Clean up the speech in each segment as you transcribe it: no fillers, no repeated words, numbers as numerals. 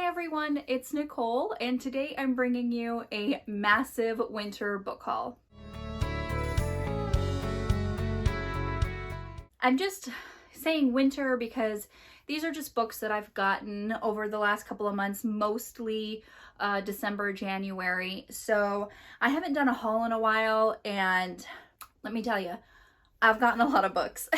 everyone, it's Nicole, and today I'm bringing you a massive winter book haul. I'm just saying winter because these are just books that I've gotten over the last couple of months, mostly December, January. So I haven't done a haul in a while, and let me tell you, I've gotten a lot of books.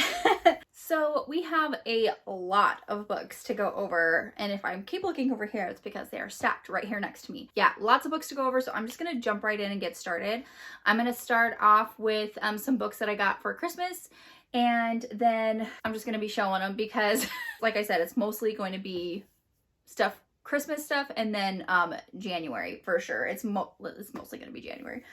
So we have a lot of books to go over, and if I keep looking over here, it's because they are stacked right here next to me. Yeah, lots of books to go over, so I'm just gonna jump right in and get started. I'm gonna start off with some books that I got for Christmas, and then I'm just gonna be showing them because, like I said, it's mostly going to be stuff, Christmas stuff, and then January for sure. It's mostly gonna be January.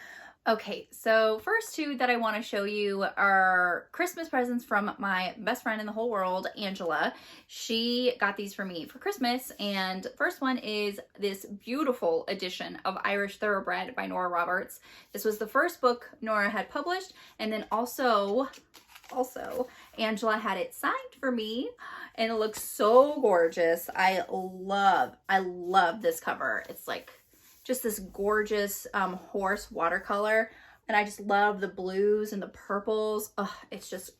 Okay, so first two that I want to show you are Christmas presents from my best friend in the whole world, Angela. She got these for me for Christmas, and first one is this beautiful edition of Irish Thoroughbred by Nora Roberts. This was the first book Nora had published, and then also Angela had it signed for me, and it looks so gorgeous. I love this cover. It's like just this gorgeous horse watercolor, and I just love the blues and the purples. Oh, it's just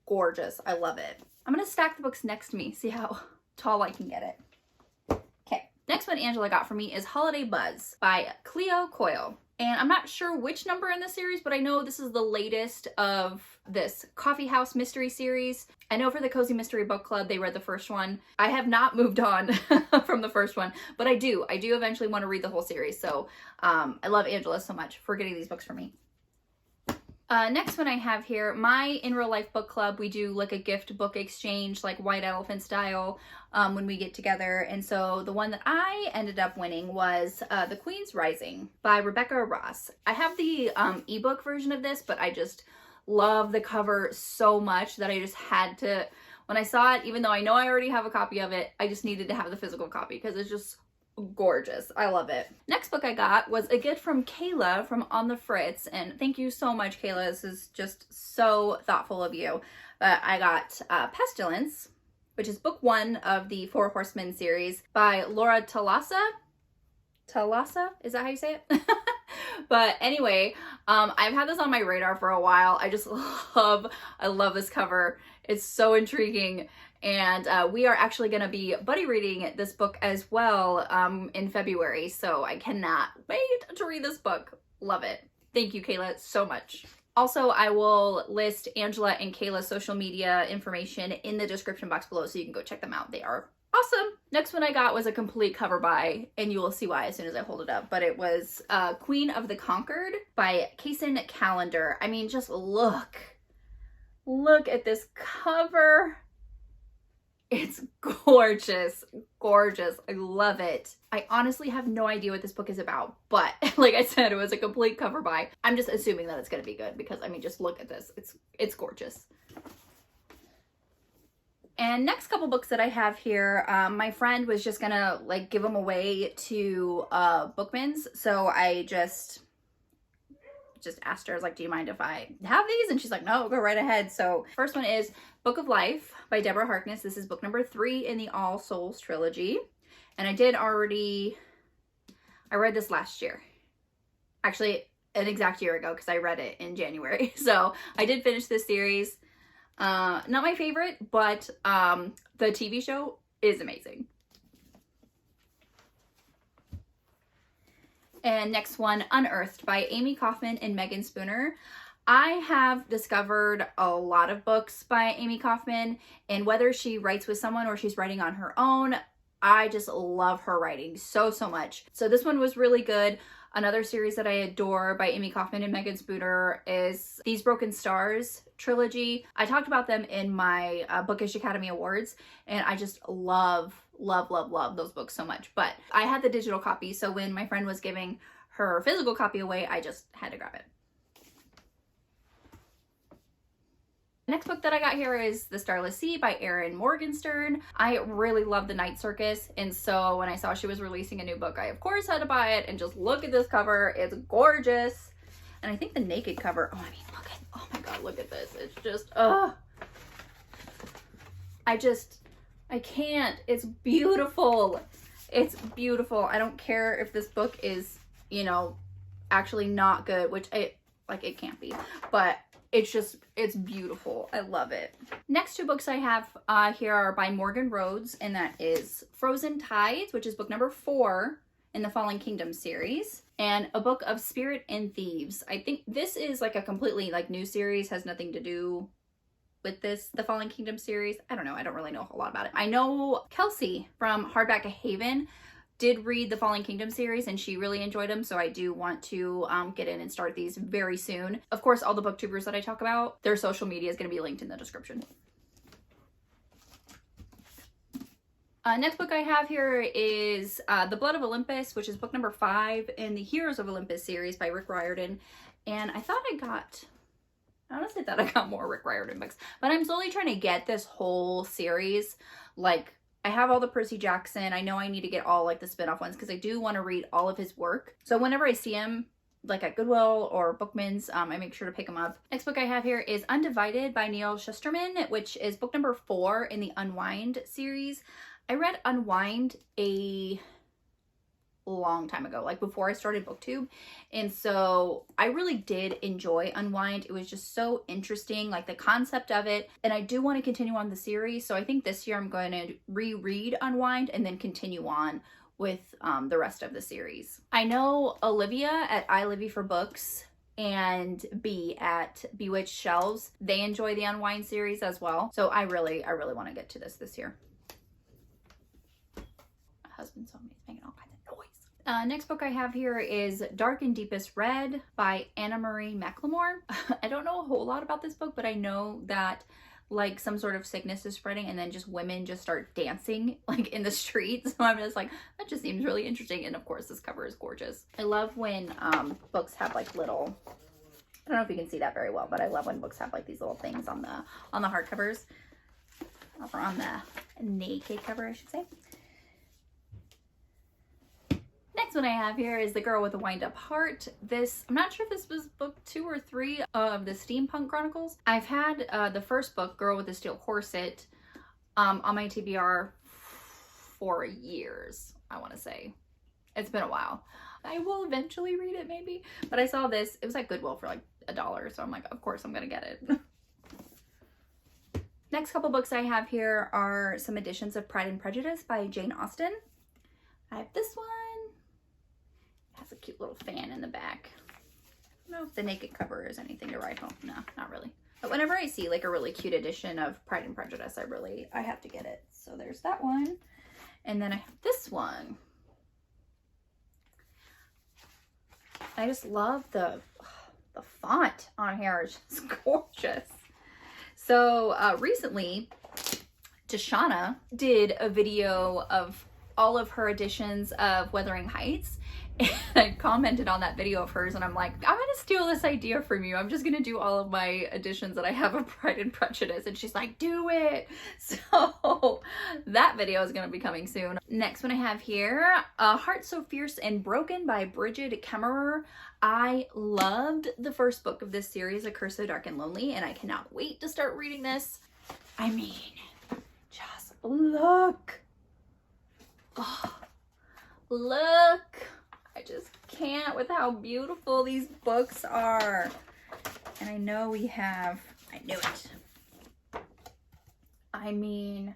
gorgeous. I love it. I'm gonna stack the books next to me, see how tall I can get it. Okay, next one Angela got for me is Holiday Buzz by Cleo Coyle. And I'm not sure which number in the series, but I know this is the latest of this Coffee House Mystery series. I know for the Cozy Mystery Book Club, they read the first one. I have not moved on from the first one, but I do eventually want to read the whole series. So I love Angela so much for getting these books for me. Next one I have here, my In Real Life Book Club, we do like a gift book exchange, like White Elephant style, when we get together. And so the one that I ended up winning was The Queen's Rising by Rebecca Ross. I have the ebook version of this, but I just love the cover so much that I just had to, when I saw it, even though I know I already have a copy of it, I just needed to have the physical copy because it's just gorgeous. I love it. Next book I got was a gift from Kayla from On the Fritz, and thank you so much, Kayla. This is just so thoughtful of you. I got Pestilence, which is book 1 of the Four Horsemen series by Laura Talassa. Talassa? Is that how you say it? But anyway, I've had this on my radar for a while. I love this cover. It's so intriguing. And we are actually going to be buddy reading this book as well in February. So I cannot wait to read this book. Love it. Thank you, Kayla, so much. Also, I will list Angela and Kayla's social media information in the description box below so you can go check them out. They are awesome. Next one I got was a complete cover by, and you will see why as soon as I hold it up, but it was Queen of the Conquered by Kason Calendar. I mean, just look at this cover. It's gorgeous, gorgeous. I love it. I honestly have no idea what this book is about, but like I said, it was a complete cover by. I'm just assuming that it's going to be good because, I mean, just look at this. It's gorgeous. And next couple books that I have here, my friend was just gonna like give them away to Bookman's, so I just asked her, I was like, do you mind if I have these? And she's like, no, go right ahead. So first one is Book of Life by Deborah Harkness. This is book number 3 in the All Souls trilogy. And I read this last year. Actually, an exact year ago, because I read it in January. So I did finish this series. Not my favorite, but the TV show is amazing. And next one, Unearthed by Amy Kaufman and Megan Spooner. I have discovered a lot of books by Amy Kaufman, and whether she writes with someone or she's writing on her own, I just love her writing so much. So this one was really good. Another series that I adore by Amy Kaufman and Megan Spooner is These Broken Stars trilogy. I talked about them in my Bookish Academy Awards, and I just love those books so much. But I had the digital copy, so when my friend was giving her physical copy away, I just had to grab it. The next book that I got here is The Starless Sea by Erin Morgenstern. I really love The Night Circus, and so when I saw she was releasing a new book, I of course had to buy it, and just look at this cover. It's gorgeous. And I think the naked cover, oh my god, look at this. It's just, I can't. It's beautiful. It's beautiful. I don't care if this book is, you know, actually not good, which it can't be, but it's beautiful. I love it. Next two books I have here are by Morgan Rhodes, and that is Frozen Tides, which is book number 4 in the Fallen Kingdom series, and A Book of Spirit and Thieves. I think this is like a completely like new series, has nothing to do with the Fallen Kingdom series. I don't know. I don't really know a whole lot about it. I know Kelsey from Hardback Haven did read the Fallen Kingdom series and she really enjoyed them, so I do want to get in and start these very soon. Of course, all the booktubers that I talk about, their social media is going to be linked in the description. Next book I have here is The Blood of Olympus, which is book number 5 in the Heroes of Olympus series by Rick Riordan. And I honestly thought I got more Rick Riordan books, but I'm slowly trying to get this whole series. Like, I have all the Percy Jackson. I know I need to get all like the spin-off ones because I do want to read all of his work. So whenever I see him like at Goodwill or Bookman's, I make sure to pick them up. Next book I have here is Undivided by Neil Shusterman, which is book number 4 in the Unwind series. I read Unwind a long time ago, like before I started booktube, and so I really did enjoy Unwind. It was just so interesting, like the concept of it, and I do want to continue on the series, so I think this year I'm going to reread Unwind and then continue on with the rest of the series. I know Olivia at I Livy for Books and B at Bewitched Shelves, they enjoy the Unwind series as well, so I really want to get to this year. My husband saw me making all kinds of noise. Next book I have here is Dark and Deepest Red by Anna Marie McLemore. I don't know a whole lot about this book, but I know that like some sort of sickness is spreading and then just women just start dancing like in the streets. So I'm just like, that just seems really interesting. And of course this cover is gorgeous. I love when books have like little, I don't know if you can see that very well, but I love when books have like these little things on the hardcovers, or on the naked cover, I should say. Next one I have here is The Girl with a Wind-Up Heart. This, I'm not sure if this was book 2 or 3 of the Steampunk Chronicles. I've had the first book, Girl with a Steel Corset, on my TBR for years, I want to say. It's been a while. I will eventually read it maybe, but I saw this, it was at Goodwill for like $1, so I'm like, of course I'm gonna get it. Next couple books I have here are some editions of Pride and Prejudice by Jane Austen. I have this one. Has a cute little fan in the back. I don't know if the naked cover is anything to write home. No, not really. But whenever I see like a really cute edition of Pride and Prejudice, I have to get it. So there's that one. And then I have this one. I just love the font on here. It's just gorgeous. So recently, Jashana did a video of all of her editions of Wuthering Heights, and I commented on that video of hers and I'm like, I'm gonna steal this idea from you. I'm just gonna do all of my editions that I have of Pride and Prejudice. And she's like, do it. So that video is gonna be coming soon. Next one I have here, Heart So Fierce and Broken by Bridget Kemmerer. I loved the first book of this series, A Curse So Dark and Lonely, and I cannot wait to start reading this. I mean, just look. Oh, look. I just can't with how beautiful these books are. And I know we have, I knew it. I mean,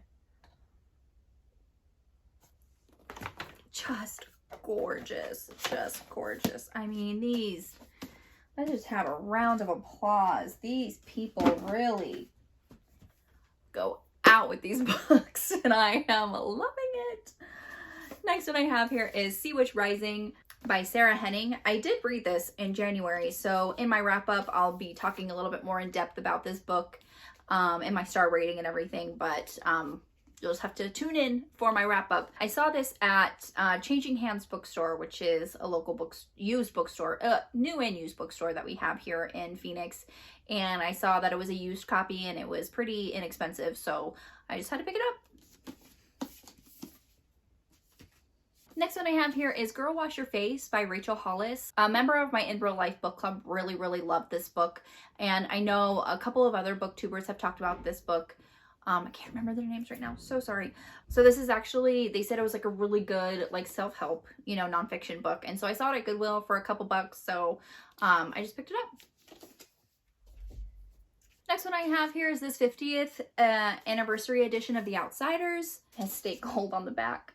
just gorgeous, just gorgeous. I mean, these, let's just have a round of applause. These people really go out with these books and I am loving it. Next one I have here is Sea Witch Rising by Sarah Henning. I did read this in January, so in my wrap up I'll be talking a little bit more in depth about this book and my star rating and everything, but you'll just have to tune in for my wrap up. I saw this at Changing Hands Bookstore, which is a local used bookstore, new and used bookstore that we have here in Phoenix, and I saw that it was a used copy and it was pretty inexpensive, so I just had to pick it up. Next one I have here is Girl Wash Your Face by Rachel Hollis. A member of my In Real Life book club really loved this book, and I know a couple of other booktubers have talked about this book I can't remember their names right now. So sorry. So this is actually, they said it was like a really good like self-help, you know, nonfiction book. And so I saw it at Goodwill for a couple bucks. So I just picked it up. Next one I have here is this 50th anniversary edition of The Outsiders. It has Stay Gold on the back.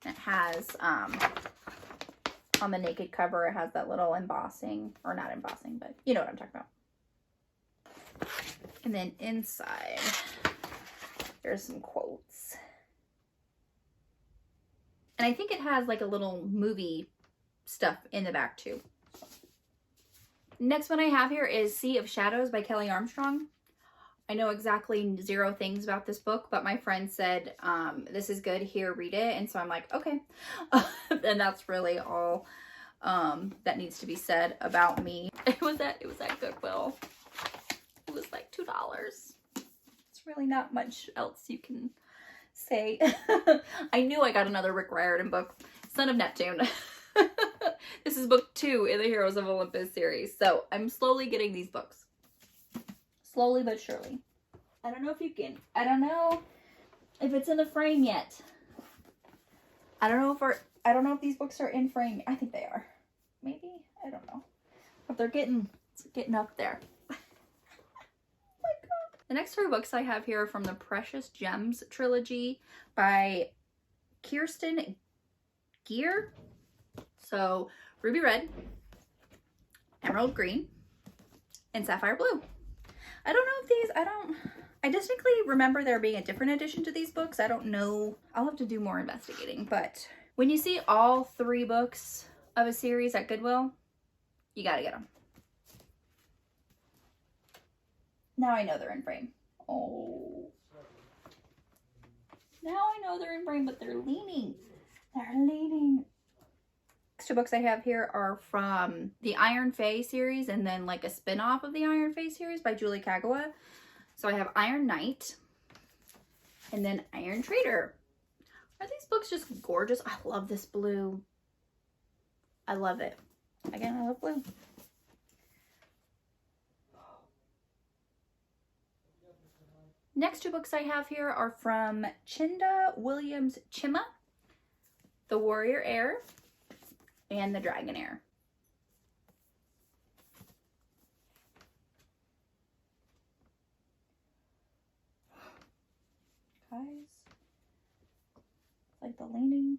It has, on the naked cover, it has that little embossing, or not embossing, but you know what I'm talking about. And then inside, there's some quotes. And I think it has like a little movie stuff in the back too. Next one I have here is Sea of Shadows by Kelly Armstrong. I know exactly 0 things about this book, but my friend said, this is good, here, read it. And so I'm like, okay. And that's really all that needs to be said about me. It was at Goodwill. It was like $2. It's really not much else you can say. I knew I got another Rick Riordan book, Son of Neptune. This is book 2 in the Heroes of Olympus series. So I'm slowly getting these books. Slowly but surely. I don't know if you can, I don't know if it's in the frame yet. I don't know if these books are in frame. I think they are. Maybe, I don't know. But they're getting up there. The next 3 books I have here are from the Precious Gems trilogy by Kirsten Gear. So Ruby Red, Emerald Green, and Sapphire Blue. I don't know if these, I distinctly remember there being a different edition to these books. I don't know. I'll have to do more investigating. But when you see all 3 books of a series at Goodwill, you gotta get them. Now I know they're in frame. Oh. Now I know they're in frame, but they're leaning. They're leaning. Next 2 books I have here are from the Iron Fae series and then like a spin-off of the Iron Fae series by Julie Kagawa. So I have Iron Knight and then Iron Trader. Are these books just gorgeous? I love this blue. I love it. Again, I love blue. Next 2 books I have here are from Chinda Williams Chima, The Warrior Heir and The Dragon Heir. Guys, it's like the Leaning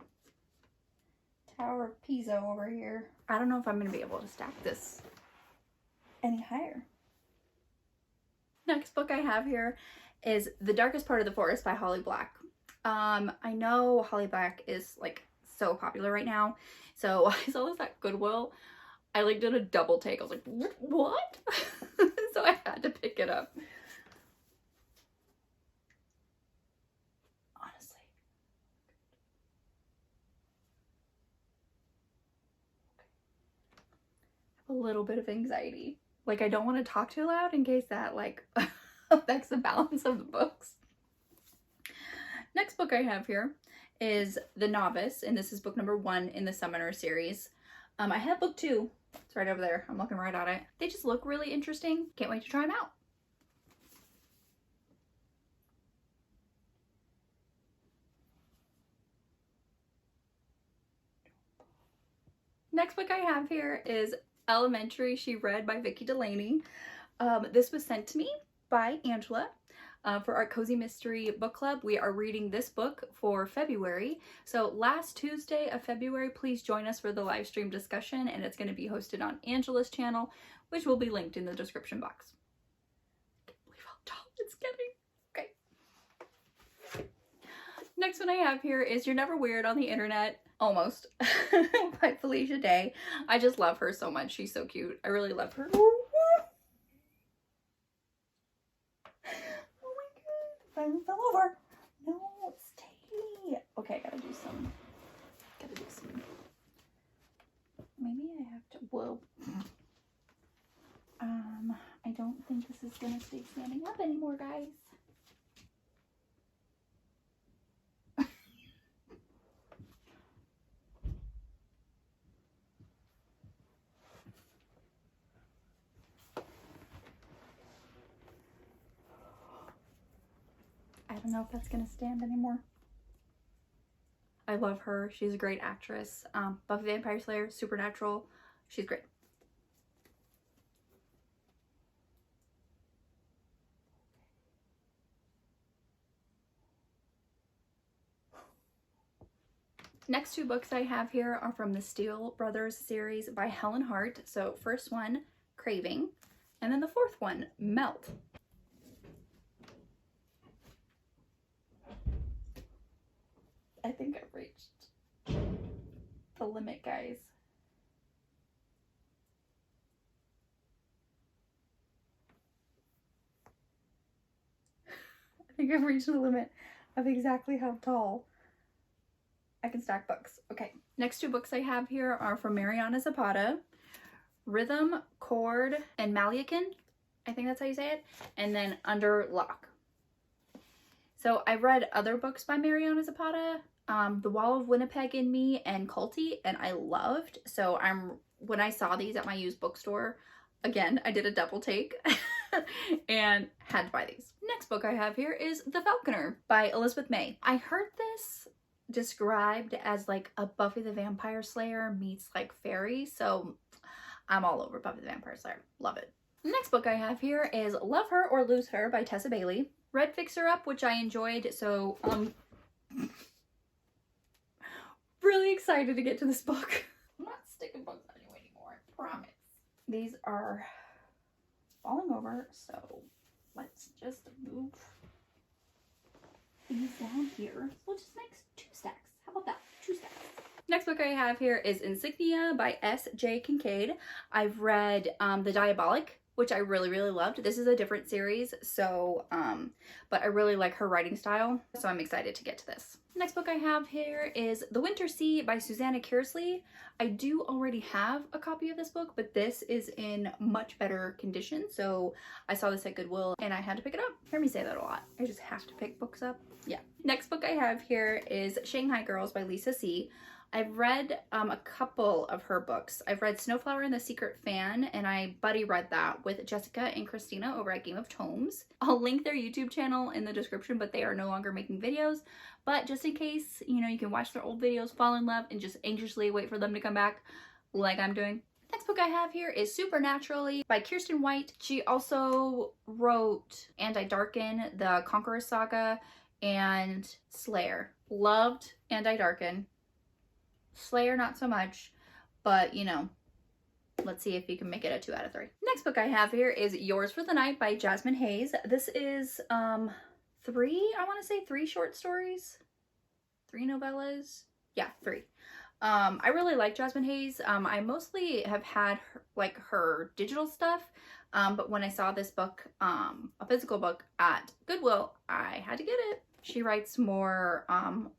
Tower of Pisa over here. I don't know if I'm going to be able to stack this any higher. Next book I have here is The Darkest Part of the Forest by Holly Black. I know Holly Black is like so popular right now. So I saw this at Goodwill. I like did a double take. I was like, what? So I had to pick it up. Honestly. I have a little bit of anxiety. Like I don't want to talk too loud in case that like affects the balance of the books. Next book I have here is The Novice, and this is book number 1 in the Summoner series. I have book 2. It's right over there. I'm looking right at it. They just look really interesting. Can't wait to try them out. Next book I have here is Elementary She Read by Vicki Delaney. This was sent to me by Angela for our Cozy Mystery Book Club. We are reading this book for February. So last Tuesday of February, please join us for the live stream discussion, and it's going to be hosted on Angela's channel, which will be linked in the description box. I can't believe how tall it's getting. Okay. Next one I have here is You're Never Weird on the Internet. Almost. By Felicia Day. I just love her so much. She's so cute. I really love her. Finally fell over. No, stay. Okay, I gotta do some. Maybe I have to. Whoa. I don't think this is gonna stay standing up anymore, guys. don't know if that's gonna stand anymore. I love her. She's a great actress. Buffy the Vampire Slayer, Supernatural. She's great. Next two books I have here are from the Steele Brothers series by Helen Hart. So first one, Craving, and then the fourth one, Melt. I think I've reached the limit, guys. I think I've reached the limit of exactly how tall I can stack books. Okay, next two books I have here are from Mariana Zapata, Rhythm, Chord, and Maliakin. I think that's how you say it. And then Under Lock. So I've read other books by Mariana Zapata, The Wall of Winnipeg in Me and Culty, and I loved. So when I saw these at my used bookstore, again, I did a double take and had to buy these. Next book I have here is The Falconer by Elizabeth May. I heard this described as like a Buffy the Vampire Slayer meets like fairy, so I'm all over Buffy the Vampire Slayer. Love it. Next book I have here is Love Her or Lose Her by Tessa Bailey. Read Fixer Up, which I enjoyed, so really excited to get to this book. I'm not sticking books on you anymore, I promise. These are falling over, so let's just move these down here. We'll just make 2 stacks. How about that? 2 stacks. Next book I have here is Insignia by S.J. Kincaid. I've read The Diabolic, which I really, really loved. This is a different series, so, but I really like her writing style, so I'm excited to get to this. Next book I have here is The Winter Sea by Susanna Kearsley. I do already have a copy of this book, but this is in much better condition, so I saw this at Goodwill and I had to pick it up. You hear me say that a lot. I just have to pick books up. Yeah. Next book I have here is Shanghai Girls by Lisa See. I've read a couple of her books. I've read Snowflower and the Secret Fan, and I buddy read that with Jessica and Christeena over at Game of Tomes. I'll link their YouTube channel in the description, but they are no longer making videos. But just in case, you know, you can watch their old videos, fall in love, and just anxiously wait for them to come back like I'm doing. Next book I have here is Supernaturally by Kirsten White. She also wrote And I Darken, the Conqueror Saga, and Slayer. Loved And I Darken. Slayer not so much, but you know, let's see if you can make it a 2 out of 3. Next book I have here is Yours for the Night by Jasmine Hayes. This is 3 short stories, 3 novellas. Yeah, 3. I really like Jasmine Hayes. I mostly have had her digital stuff, but when I saw this book, a physical book at Goodwill, I had to get it. She writes more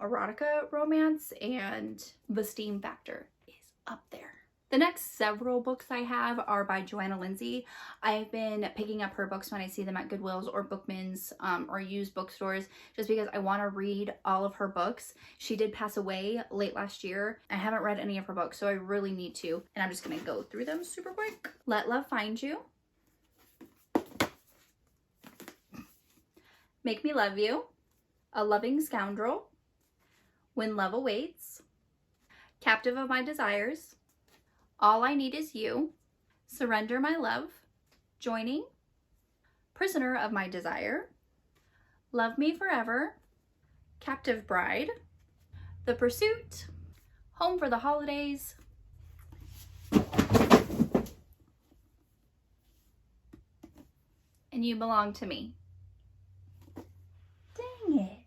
erotica romance, and the steam factor is up there. The next several books I have are by Joanna Lindsay. I've been picking up her books when I see them at Goodwills or Bookman's or used bookstores, just because I want to read all of her books. She did pass away late last year. I haven't read any of her books, so I really need to, and I'm just going to go through them super quick. Let Love Find You. Make Me Love You. A Loving Scoundrel, When Love Awaits, Captive of My Desires, All I Need Is You, Surrender My Love, Joining, Prisoner of My Desire, Love Me Forever, Captive Bride, The Pursuit, Home for the Holidays, and You Belong to Me. Dang it.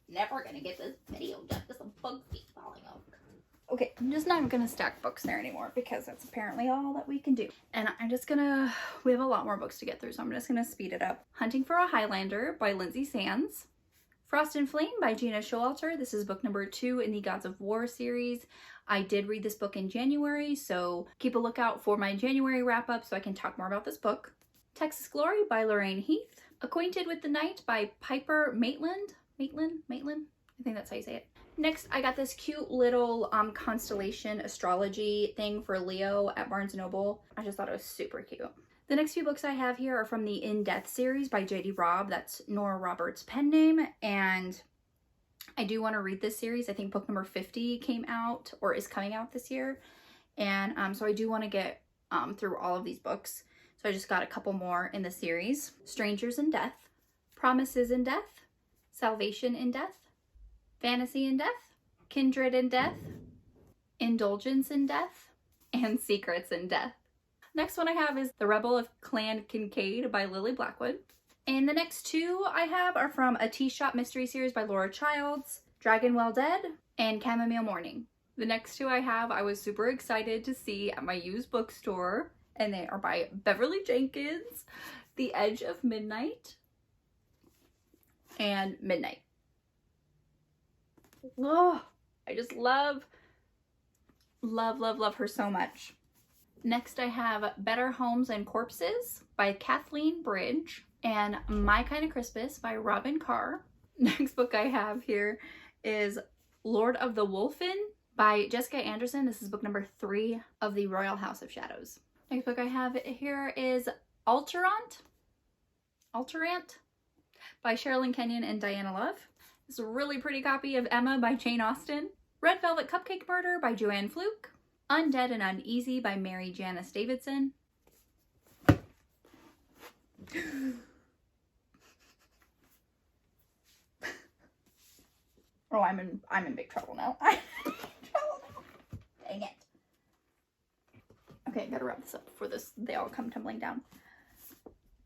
Never gonna get this video done because the bugs keep falling over. Okay, I'm just not gonna stack books there anymore because that's apparently all that we can do. And I'm just gonna, we have a lot more books to get through, so I'm just gonna speed it up. Hunting for a Highlander by Lindsay Sands. Frost and Flame by Gina Showalter. This is book number 2 in the Gods of War series. I did read this book in January, so keep a lookout for my January wrap-up so I can talk more about this book. Texas Glory by Lorraine Heath. Acquainted with the Night by Piper Maitland. Maitland? I think that's how you say it. Next, I got this cute little constellation astrology thing for Leo at Barnes & Noble. I just thought it was super cute. The next few books I have here are from the In Death series by J.D. Robb. That's Nora Roberts' pen name. And I do want to read this series. I think book number 50 came out or is coming out this year. And so I do want to get through all of these books. So I just got a couple more in the series. Strangers in Death, Promises in Death, Salvation in Death, Fantasy in Death, Kindred in Death, Indulgence in Death, and Secrets in Death. Next one I have is The Rebel of Clan Kincaid by Lily Blackwood. And the next two I have are from a Tea Shop Mystery Series by Laura Childs, Dragon Well Dead, and Chamomile Morning. The next two I have I was super excited to see at my used bookstore, and they are by Beverly Jenkins, The Edge of Midnight, and Midnight. Oh, I just love her so much. Next I have Better Homes and Corpses by Kathleen Bridge and My Kind of Christmas by Robin Carr. Next book I have here is Lord of the Wolfen by Jessica Anderson. This is book number 3 of the Royal House of Shadows. Next book I have here is Alterant by Sherilyn Kenyon and Diana Love. This is a really pretty copy of Emma by Jane Austen. Red Velvet Cupcake Murder by Joanne Fluke. Undead and Uneasy by Mary Janice Davidson. Oh, I'm in big trouble now. I'm in big trouble now. Dang it. Okay, I gotta wrap this up before they all come tumbling down.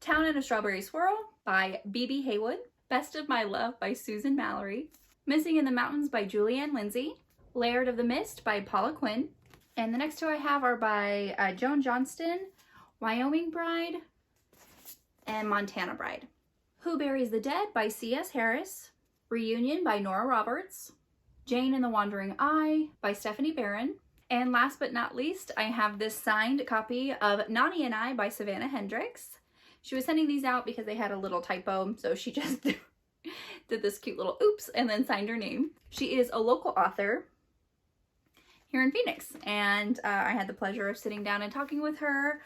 Town and a Strawberry Swirl by B.B. Haywood. Best of My Love by Susan Mallory. Missing in the Mountains by Julianne Lindsay. Laird of the Mist by Paula Quinn. And the next two I have are by Joan Johnston, Wyoming Bride, and Montana Bride. Who Buries the Dead by C.S. Harris. Reunion by Nora Roberts. Jane and the Wandering Eye by Stephanie Barron. And last but not least, I have this signed copy of Nani and I by Savannah Hendricks. She was sending these out because they had a little typo, so she just did this cute little oops and then signed her name. She is a local author here in Phoenix, and I had the pleasure of sitting down and talking with her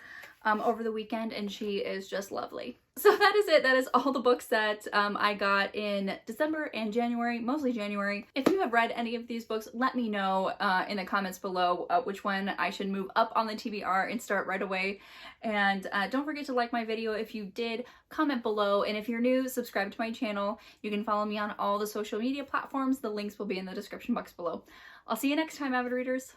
over the weekend, and she is just lovely. So that is it. That is all the books that I got in December and January, mostly January. If you have read any of these books, let me know in the comments below which one I should move up on the TBR and start right away. And don't forget to like my video if you did, comment below, and if you're new, subscribe to my channel. You can follow me on all the social media platforms. The links will be in the description box below. I'll see you next time, avid readers.